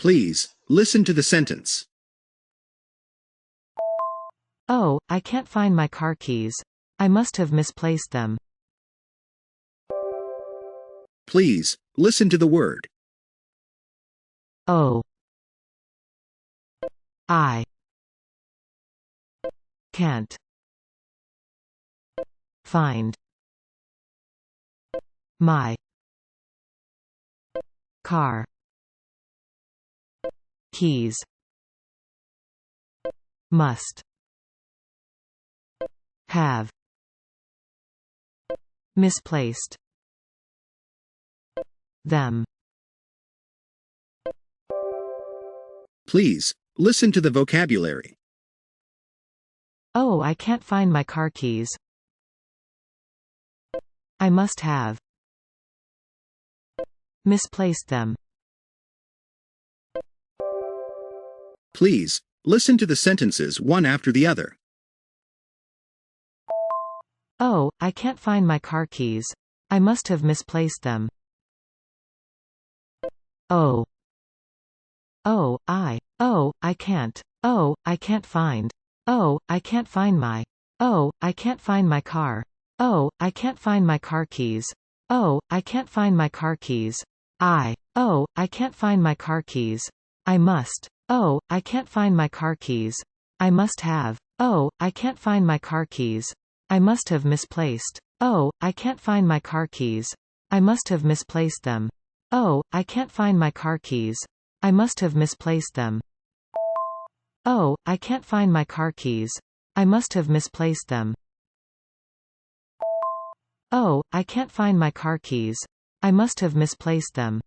Please, listen to the sentence. Oh, I can't find my car keys. I must have misplaced them. Please, listen to the word. Oh. I can't find my car keys. Must have misplaced them. Please, listen to the vocabulary. Oh, I can't find my car keys. I must have misplaced them. Please, listen to the sentences one after the other. Oh, I can't find my car keys. I must have misplaced them. Oh. Oh, I can't. Oh, I can't find. Oh, I can't find my. Oh, I can't find my car. Oh, I can't find my car keys. Oh, I can't find my car keys. Oh, I can't find my car keys. I must. Oh, I can't find my car keys. I must have. Oh, I can't find my car keys. I must have misplaced. Oh, I can't find my car keys. I must have misplaced them. Oh, I can't find my car keys. I must have misplaced them. Oh, I can't find my car keys. I must have misplaced them. Oh, I can't find my car keys. I must have misplaced them.